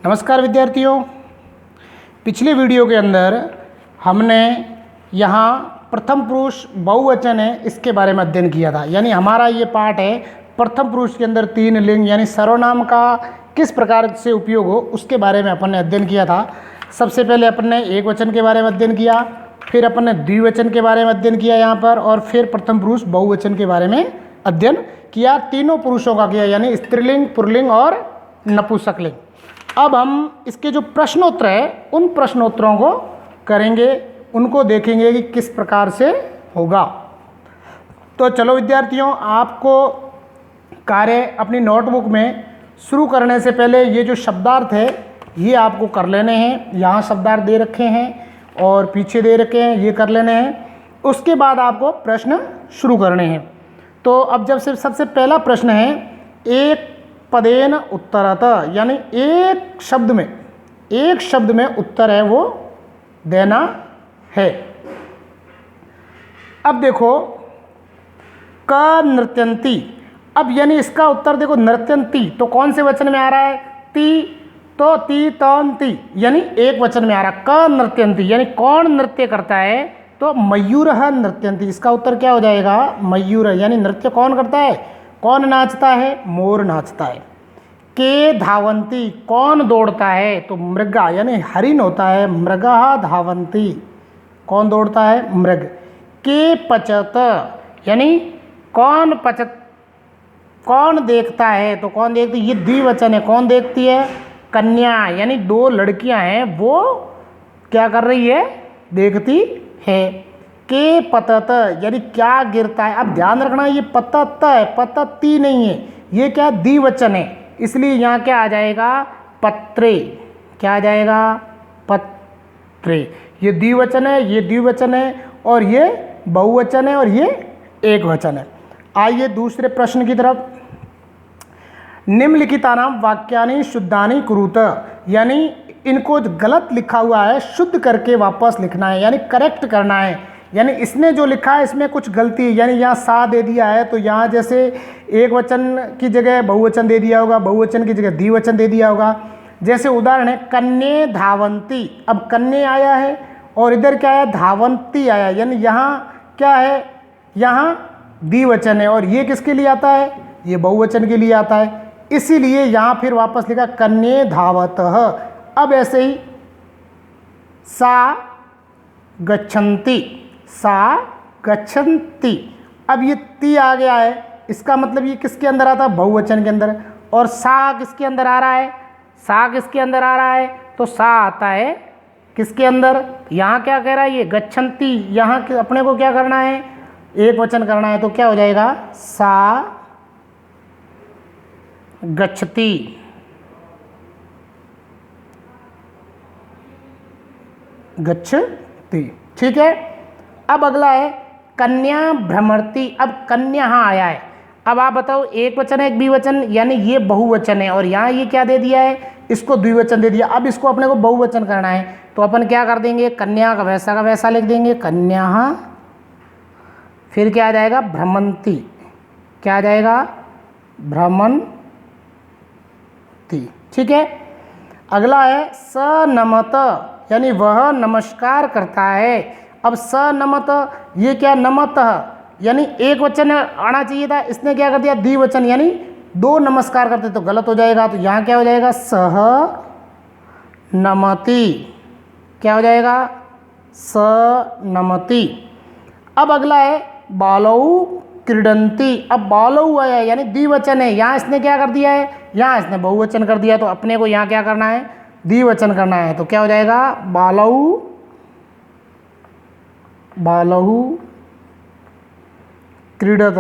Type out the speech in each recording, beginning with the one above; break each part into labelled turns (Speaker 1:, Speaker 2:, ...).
Speaker 1: नमस्कार विद्यार्थियों, पिछले वीडियो के अंदर हमने यहाँ प्रथम पुरुष बहुवचन है इसके बारे में अध्ययन किया था। यानी हमारा ये पाठ है प्रथम पुरुष के अंदर तीन लिंग यानी सर्वनाम का किस प्रकार से उपयोग हो उसके बारे में अपन ने अध्ययन किया था। सबसे पहले अपन ने एक वचन के बारे में अध्ययन किया, फिर अपन ने द्विवचन के बारे में अध्ययन किया यहाँ पर, और फिर प्रथम पुरुष बहुवचन के बारे में अध्ययन किया। तीनों पुरुषों का किया यानी स्त्रीलिंग, पुल्लिंग और नपुंसकलिंग। अब हम इसके जो प्रश्नोत्तर है उन प्रश्नोत्तरों को करेंगे, उनको देखेंगे कि किस प्रकार से होगा। तो चलो विद्यार्थियों, आपको कार्य अपनी नोटबुक में शुरू करने से पहले ये जो शब्दार्थ है ये आपको कर लेने हैं। यहाँ शब्दार्थ दे रखे हैं और पीछे दे रखे हैं, ये कर लेने हैं। उसके बाद आपको प्रश्न शुरू करने हैं। तो अब जब से सबसे पहला प्रश्न है, एक पदेन उत्तरतः, यानी एक शब्द में उत्तर है वो देना है। अब देखो, क नृत्यंती, अब यानी इसका उत्तर देखो नृत्यंती तो कौन से वचन में आ रहा है? ती, तो ती तंती यानी एक वचन में आ रहा है। क नृत्यंती यानी कौन नृत्य करता है? तो मयूरः नृत्यंती, इसका उत्तर क्या हो जाएगा? मयूर, यानी नृत्य कौन करता है? कौन नाचता है? मोर नाचता है। के धावंती, कौन दौड़ता है? तो मृगा यानी हरिण होता है। मृगः धावंती, कौन दौड़ता है? मृग। के पचत यानी कौन देखता है? तो कौन देखती, ये द्विवचन है। कौन देखती है? कन्या, यानी दो लड़कियां हैं वो क्या कर रही है? देखती है। के पतत यानी क्या गिरता है? अब ध्यान रखना ये पतत है, पतती नहीं है, ये क्या द्विवचन है, इसलिए यहाँ क्या आ जाएगा? पत्रे। क्या आ जाएगा? पत्रे। ये द्विवचन है, ये द्विवचन है, और ये बहुवचन है, और ये एक वचन है। आइए दूसरे प्रश्न की तरफ। निम्नलिखितानां वाक्यानि शुद्धानि कुरुत, यानी इनको गलत लिखा हुआ है शुद्ध करके वापस लिखना है, यानी करेक्ट करना है। यानी इसने जो लिखा है इसमें कुछ गलती है, यानी यहाँ सा दे दिया है तो यहाँ जैसे एक वचन की जगह बहुवचन दे दिया होगा, बहुवचन की जगह द्विवचन दे दिया होगा। जैसे उदाहरण है कन्ये धावंती, अब कन्ये आया है और इधर क्या है? धावंती आया, यानी यहाँ क्या है? यहाँ द्विवचन है, और ये किसके लिए आता है? ये बहुवचन के लिए आता है, इसीलिए यहाँ फिर वापस लिखा कन्ये धावतः। अब ऐसे ही सा गच्छन्ति, सा गच्छन्ति, अब ये ती आ गया है, इसका मतलब ये किसके अंदर आता है? बहुवचन के अंदर। और सा किसके अंदर आ रहा है? सा किसके अंदर आ रहा है? तो सा आता है किसके अंदर? यहाँ क्या कह रहा है? ये गच्छन्ति, यहाँ अपने को क्या करना है? एक वचन करना है, तो क्या हो जाएगा? सा गच्छति। गच्छति, ठीक है। अब अगला है कन्या भ्रमरती, अब कन्या यहाँ आया है। अब आप बताओ, एक वचन है एक द्विवचन, यानी ये बहुवचन है, और यहाँ ये क्या दे दिया है? इसको द्विवचन दे दिया। अब इसको अपने को बहुवचन करना है, तो अपन क्या कर देंगे? कन्या का वैसा लिख देंगे, कन्या, फिर क्या आ जाएगा? भ्रमंती। क्या आ जाएगा? भ्रमंती, ठीक है। अगला है सनमत, यानी वह नमस्कार करता है। अब सनमत, ये क्या? नमत, यानी एक वचन आना चाहिए था, इसने क्या कर दिया? द्विवचन, यानी दो नमस्कार करते तो गलत हो जाएगा, तो यहाँ क्या हो जाएगा? सह नमति। क्या हो जाएगा? सनमति। अब अगला है बालौ क्रीडंती, अब बालौ आया यानी द्विवचन है, यहाँ इसने क्या कर दिया है? यहाँ इसने बहुवचन कर दिया, तो अपने को यहाँ क्या करना है? द्विवचन करना है, तो क्या हो जाएगा? बालौ क्रीडत,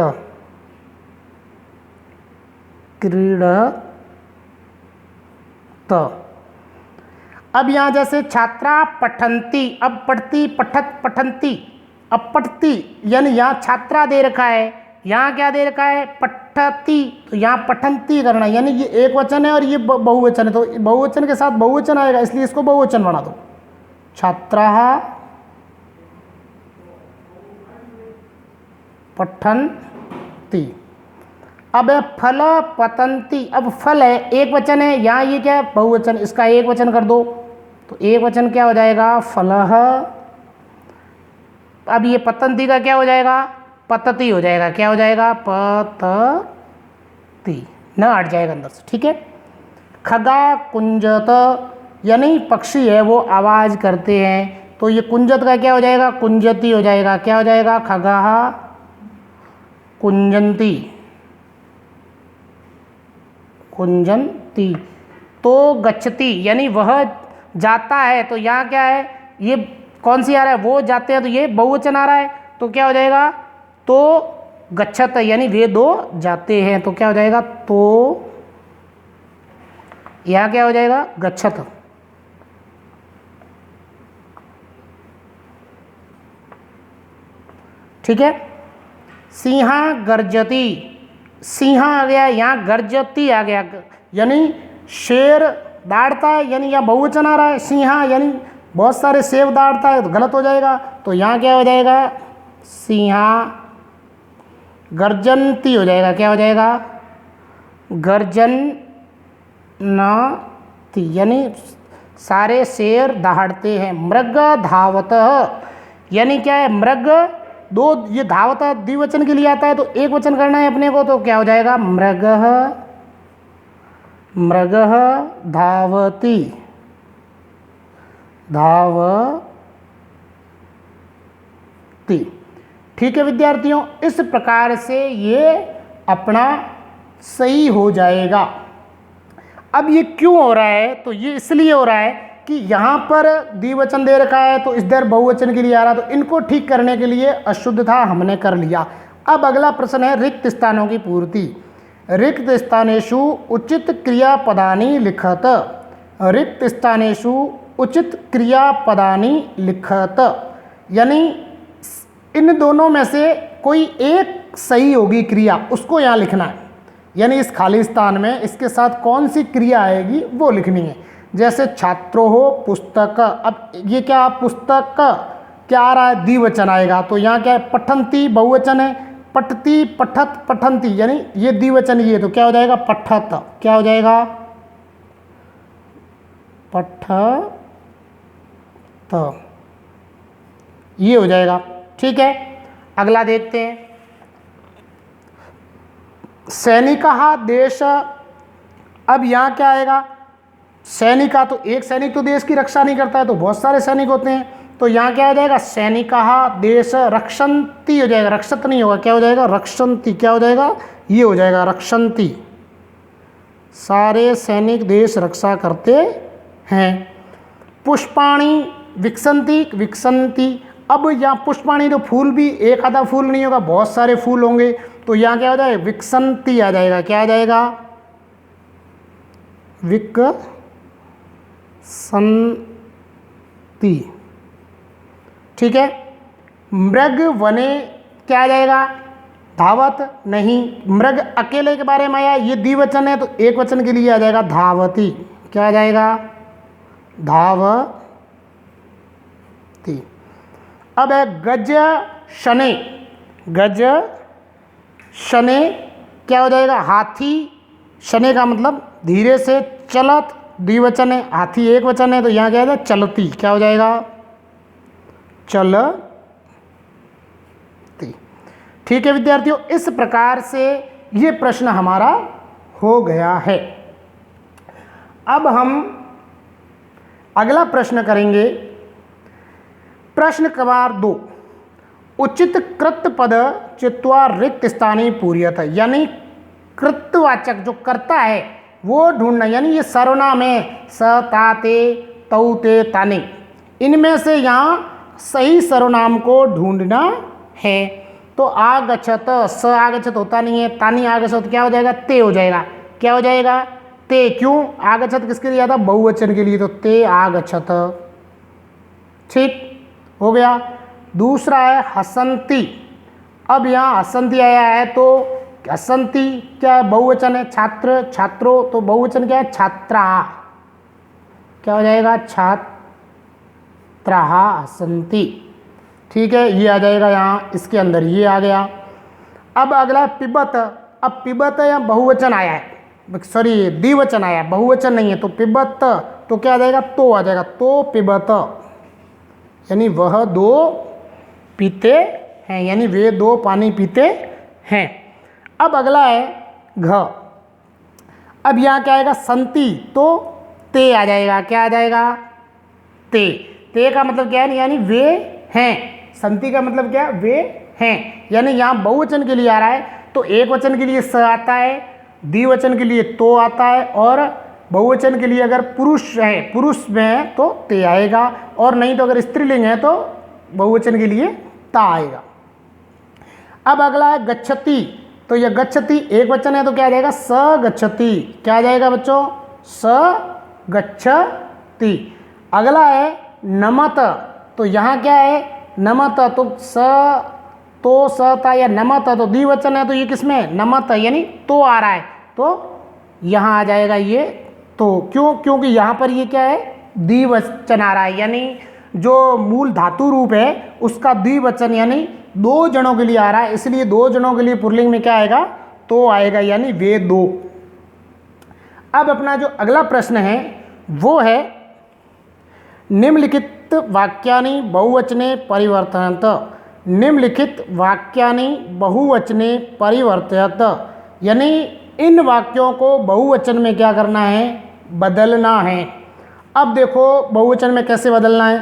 Speaker 1: अब यहाँ जैसे छात्रा पठंती, अब पढ़ती, पठत, पठंती, अब पढ़ती, यानी यहाँ छात्रा दे रखा है, यहाँ क्या दे रखा है? पठती, तो यहाँ पठंती करना, यानी ये एक वचन है और ये बहुवचन है, तो बहुवचन के साथ बहुवचन आएगा, इसलिए इसको बहुवचन बना दो। छात्रा पठन्ति। अब है फल पतंती, अब फल है एक वचन है, यहाँ ये क्या है बहुवचन, इसका एक वचन कर दो तो एक वचन क्या हो जाएगा फलह। अब ये पतंती का क्या हो जाएगा पतती हो जाएगा, क्या हो जाएगा पतती, न हट जाएगा अंदर से, ठीक है। खगा कुंजत यानी पक्षी है वो आवाज़ करते हैं, तो ये कुंजत का क्या हो जाएगा कुंजती हो जाएगा, क्या हो जाएगा खगा कुंजंती, कुंजंती। तो गच्छति यानी वह जाता है, तो यहाँ क्या है ये कौन सी आ रहा है वो जाते हैं, तो ये बहुवचन आ रहा है, तो क्या हो जाएगा तो गच्छत यानी वे दो जाते हैं, तो क्या हो जाएगा तो यहाँ क्या हो जाएगा गच्छत। ठीक है। सिंहा गर्जती, सिंहा आ गया, यहाँ गर्जती आ गया, यानी शेर दाड़ता है, यानी यहाँ बहुवचन आ रहा है, सिंहा यानी बहुत सारे सेब दाड़ता है तो गलत हो जाएगा, तो यहाँ क्या हो जाएगा सिंहा गर्जनती हो जाएगा, क्या हो जाएगा गर्जनती यानी सारे शेर दहाड़ते हैं। मृग धावत यानी क्या है मृग दो, ये धावत द्विवचन के लिए आता है तो एक वचन करना है अपने को, तो क्या हो जाएगा मृग मृग धावती धावती। ठीक है विद्यार्थियों, इस प्रकार से ये अपना सही हो जाएगा। अब ये क्यों हो रहा है, तो ये इसलिए हो रहा है कि यहाँ पर द्विवचन दे रखा है तो इधर बहुवचन के लिए आ रहा, तो इनको ठीक करने के लिए अशुद्धता हमने कर लिया। अब अगला प्रश्न है रिक्त स्थानों की पूर्ति। रिक्त स्थानेषु उचित क्रियापदानि लिखत, रिक्त स्थानेषु उचित क्रियापदानि लिखत, यानी इन दोनों में से कोई एक सही होगी क्रिया, उसको यहाँ लिखना है, यानी इस खाली स्थान में इसके साथ कौन सी क्रिया आएगी वो लिखनी है। जैसे छात्रो हो पुस्तक, अब ये क्या पुस्तक क्या आ रहा है द्विवचन आएगा, तो यहाँ क्या है पठंती बहुवचन है, पठती पठत पठंती यानी ये द्विवचन ये, तो क्या हो जाएगा पठत, क्या हो जाएगा पठत, ये हो जाएगा। ठीक है, अगला देखते हैं सैनिकः देश। अब यहाँ क्या आएगा सैनिका, तो एक सैनिक तो देश की रक्षा नहीं करता है, तो बहुत सारे सैनिक होते हैं, तो यहाँ क्या हो जाएगा सैनिकः देश रक्षन्ति हो जाएगा, रक्षत नहीं होगा, क्या हो जाएगा रक्षन्ति, क्या हो जाएगा ये हो जाएगा रक्षन्ति, सारे सैनिक देश रक्षा करते हैं। पुष्पाणि विकसन्ति विकसन्ति, अब यहाँ पुष्पाणि तो फूल भी एक आधा फूल नहीं होगा, बहुत सारे फूल होंगे, तो यहाँ क्या हो जाएगा विकसन्ति आ जाएगा, क्या आ जाएगा विकसन्ति। ठीक है। मृग वने क्या आ जाएगा धावत, नहीं मृग अकेले के बारे में आया, ये द्विवचन है तो एक वचन के लिए आ जाएगा धावती, क्या आ जाएगा धावती। अब है गज शने, गज शने क्या हो जाएगा हाथी, शने का मतलब धीरे से, चलत द्विवचन है, हाथी एक वचन है, तो यहाँ क्या है चलती, क्या हो जाएगा चलती। ठीक है विद्यार्थियों, इस प्रकार से ये प्रश्न हमारा हो गया है। अब हम अगला प्रश्न करेंगे, प्रश्न क्रमांक 2, उचित कृत पद चित्वा रिक्त स्थानी पूर्यत, यानी कृतवाचक जो करता है वो ढूंढना, यानी ये सर्वनाम है स ता ते तौ ते ताने, इनमें से यहाँ सही सर्वनाम को ढूंढना है। तो आगच्छत, स आगच्छत होता नहीं है, तानी आगच्छत क्या हो जाएगा ते हो जाएगा, क्या हो जाएगा ते, क्यों आगच्छत किसके लिए आता बहुवचन के लिए, तो ते आगच्छत। ठीक हो गया। दूसरा है हसंती, अब यहाँ हसंती आया है तो हसंती क्या है बहुवचन है, छात्र छात्रो, तो बहुवचन क्या है छात्रा, क्या हो जाएगा छात्रा हसंती। ठीक है, ये आ जाएगा यहाँ इसके अंदर, ये आ गया। अब अगला पिबत, अब पिबत या बहुवचन आया है, सॉरी द्विवचन आया है, बहुवचन नहीं है, तो पिबत तो क्या आ जाएगा, तो आ जाएगा, तो पिबत, यानी वह दो पीते हैं, यानी वे दो पानी पीते हैं। अब अगला है घ। अब यहाँ क्या आएगा, संति, तो ते आ जाएगा, क्या आ जाएगा, ते का मतलब क्या है, यानी वे हैं। संति का मतलब क्या है, वे हैं, यानी यहाँ बहुवचन के लिए आ रहा है, तो एक वचन के लिए स आता है, द्विवचन के लिए तो आता है, और बहुवचन के लिए अगर पुरुष है, पुरुष में है तो ते आएगा, और नहीं तो अगर स्त्रीलिंग है तो बहुवचन के लिए ता आएगा। अब अगला है गच्छति। तो यह गच्छति एक वचन है तो क्या आ जाएगा, स गच्छति, क्या आ जाएगा बच्चों, स गच्छति। अगला है नमत। तो यहाँ क्या है, नमत, तो स तो सता या नमत, तो द्विवचन है तो ये किसमें, नमत, यानी तो आ रहा है, तो यहाँ आ जाएगा ये तो। क्यों, क्योंकि यहाँ पर ये क्या है, द्विवचन आ रहा है, यानी जो मूल धातु रूप है उसका द्विवचन यानी दो जनों के लिए आ रहा है, इसलिए दो जनों के लिए पुल्लिंग में क्या आएगा, तो आएगा, यानी वे दो। अब अपना जो अगला प्रश्न है वो है निम्नलिखित वाक्यानि बहुवचने परिवर्तयत। निम्नलिखित वाक्यानि बहुवचने परिवर्तयत, यानी इन वाक्यों को बहुवचन में क्या करना है, बदलना है। अब देखो बहुवचन में कैसे बदलना है,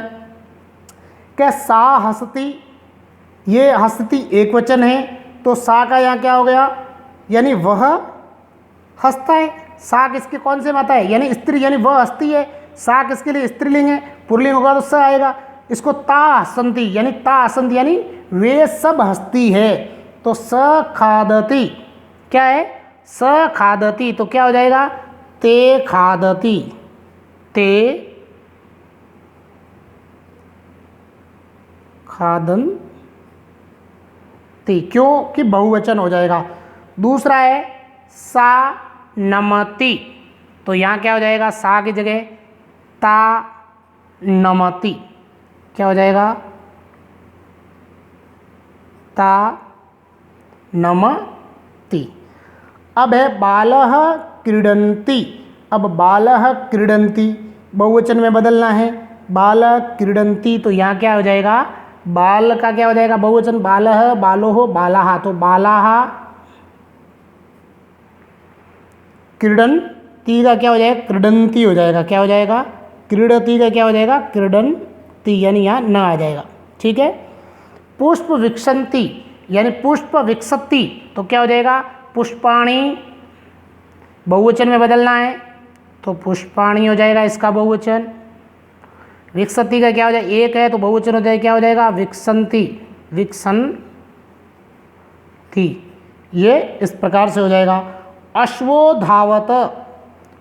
Speaker 1: क्या सा हसती, ये हसती एक वचन है, तो सा का यहाँ क्या हो गया, यानी वह हंसता है। सा किसके कौन से माता है, यानी स्त्री, यानी वह हंसती है। सा किसके लिए, स्त्रीलिंग है, पुल्लिंग होगा तो स आएगा। इसको ता हसंती, यानी ता हसंती, यानी वे सब हंसती है, तो स खादती, क्या है, स खादती, तो क्या हो जाएगा, ते खादती, ते खादन, क्यों कि बहुवचन हो जाएगा। दूसरा है सा नमति, तो यहाँ क्या हो जाएगा, सा की जगह ता नमति, क्या हो जाएगा, ता नमति। अब है बालः क्रीडन्ति। अब बालः क्रीडन्ति बहुवचन में बदलना है, बालः क्रीडन्ति, तो यहाँ क्या हो जाएगा, बाल का क्या हो जाएगा, बहुवचन, बालः बालोह बालाः, तो बालाः। क्रीडन्ति का क्या हो जाएगा, क्रीडन्ति हो जाएगा, क्या हो जाएगा, क्रीडति का क्या हो जाएगा, क्रीडन्ति, यानी यहाँ न आ जाएगा, ठीक है। पुष्प विकसन्ति, यानी पुष्प विकसति, तो क्या हो जाएगा, पुष्पाणि, बहुवचन में बदलना है, तो पुष्पाणि हो जाएगा इसका बहुवचन। विकसति का क्या हो जाएगा, एक है तो बहुवचन हो जाएगा, क्या हो जाएगा, विकसन्ति, विकसन्ति, ये इस प्रकार से हो जाएगा। अश्वो धावत,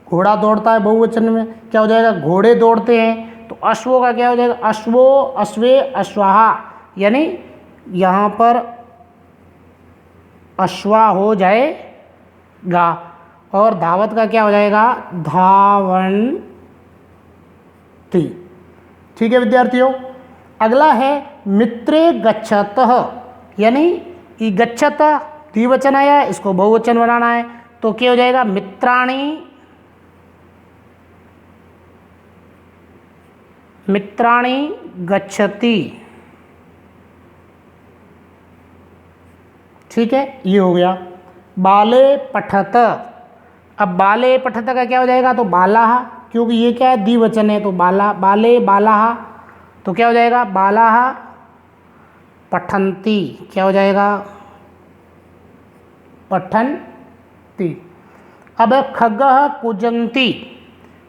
Speaker 1: घोड़ा दौड़ता है, बहुवचन में क्या हो जाएगा, घोड़े दौड़ते हैं, तो अश्वो का क्या हो जाएगा, अश्वो, अश्वे, अश्वाहा, यानी यहाँ पर अश्वा हो जाएगा, और धावत का क्या हो जाएगा, धावन्ति, ठीक है विद्यार्थियों। अगला है मित्रे गच्छतः, यानी गच्छत द्विवचन आया, इसको बहुवचन बनाना है, तो क्या हो जाएगा, मित्राणि, मित्राणि गच्छति, ठीक है, ये हो गया। बाले पठत, अब बाले पठत का क्या हो जाएगा, तो बालाः, क्योंकि ये क्या है, द्विवचन है, तो बाला, बाले बालाः, तो क्या हो जाएगा, बालाः पठन्ति, क्या हो जाएगा, पठन्ति। अब खगः कुजन्ति,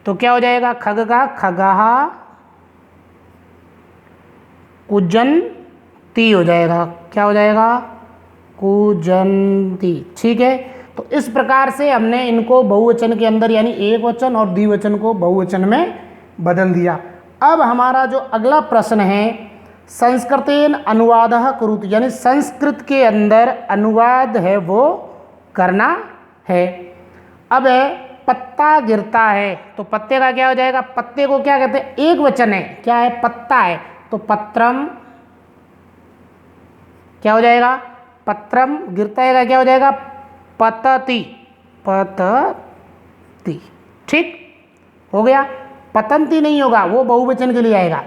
Speaker 1: तो क्या हो जाएगा, खग का खगः कुजन्ति हो जाएगा, क्या हो जाएगा, कुजन्ति, ठीक है। तो इस प्रकार से हमने इनको बहुवचन के अंदर यानी एक वचन और द्विवचन को बहुवचन में बदल दिया। अब हमारा जो अगला प्रश्न है, संस्कृतेन अनुवादः कुरुत, यानी संस्कृत के अंदर अनुवाद है वो करना है। अब है पत्ता गिरता है, तो पत्ते का क्या हो जाएगा, पत्ते को क्या कहते हैं, एक वचन है, क्या है, पत्ता है, तो पत्रम, क्या हो जाएगा, पत्रम, गिरता है का क्या हो जाएगा, पतति, पतति। ठीक हो गया। पतंती नहीं होगा, वो बहुवचन के लिए आएगा।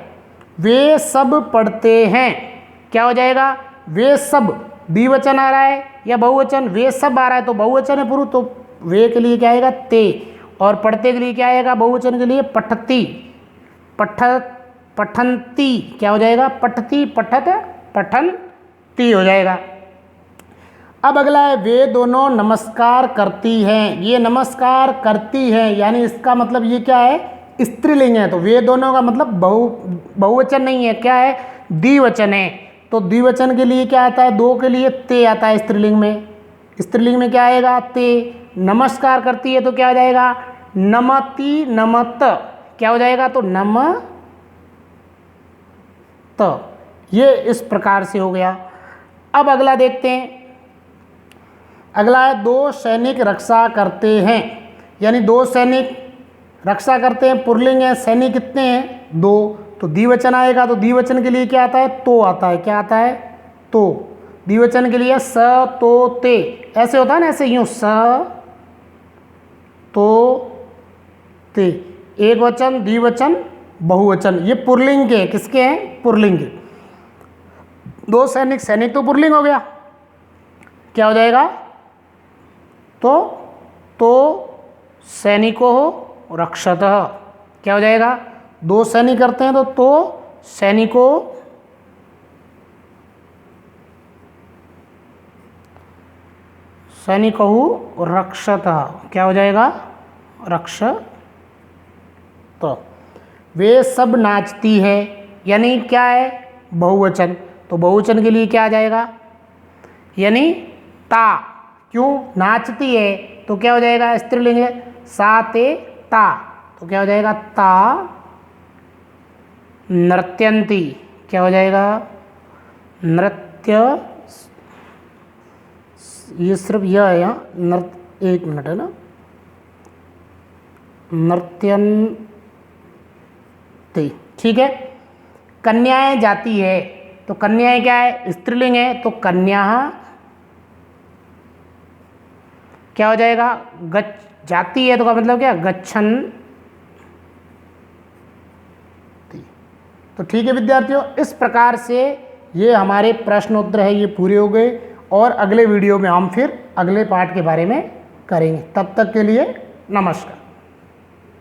Speaker 1: वे सब पढ़ते हैं, क्या हो जाएगा? वे सब, द्विवचन आ रहा है या बहुवचन? वे सब आ रहा है तो बहुवचन है पुरु, तो वे के लिए क्या आएगा? ते। और पढ़ते के लिए क्या आएगा? बहुवचन के लिए पठती, पठंती, क्या हो जाएगा? पठती, पठत, पठनती हो जाएगा। अब अगला है वे दोनों नमस्कार करती हैं। ये नमस्कार करती हैं यानी इसका मतलब ये क्या है? स्त्रीलिंग है। तो वे दोनों का मतलब बहुवचन नहीं है, क्या है? द्विवचन है। तो द्विवचन के लिए क्या आता है? दो के लिए ते आता है स्त्रीलिंग में। स्त्रीलिंग में क्या आएगा? ते। नमस्कार करती है तो क्या हो जाएगा? नमति, नमत, क्या हो जाएगा? तो नमत। ये इस प्रकार से हो गया। अब अगला देखते हैं। अगला है दो सैनिक रक्षा करते हैं, यानी दो सैनिक रक्षा करते हैं, पुल्लिंग है, सैनिक कितने हैं? दो। तो द्विवचन आएगा, तो द्विवचन के लिए क्या आता है? तो आता है। क्या आता है? तो। द्विवचन के लिए स, तो, ते, ऐसे होता है ना, ऐसे यूं स, तो, ते। एक वचन, द्विवचन, बहुवचन, ये पुल्लिंग के, किसके हैं? पुल्लिंग के। दो सैनिक, सैनिक तो पुल्लिंग हो गया, क्या हो जाएगा? तो सैनिको हो रक्षतः, क्या हो जाएगा? दो सैनिक करते हैं तो सैनिको सैनिकहु रक्षतः, क्या हो जाएगा? रक्षत। वे सब नाचती है, यानी क्या है? बहुवचन। तो बहुवचन के लिए क्या आ जाएगा? यानी ता। क्यों? नाचती है तो क्या हो जाएगा? स्त्रीलिंग है। सा, ते, ता, तो क्या हो जाएगा? ता नृत्यंती, क्या हो जाएगा? नृत्य। ये सिर्फ यह है यहाँ नृत्य, एक मिनट है ना, नृत्यंती, ठीक है। कन्याएं जाती है, तो कन्याएं क्या है? स्त्रीलिंग है, तो कन्या, क्या हो जाएगा? जाती है तो का मतलब क्या? गच्छन। तो ठीक है विद्यार्थियों, इस प्रकार से ये हमारे प्रश्न उत्तर है, ये पूरे हो गए। और अगले वीडियो में हम फिर अगले पार्ट के बारे में करेंगे। तब तक के लिए नमस्कार।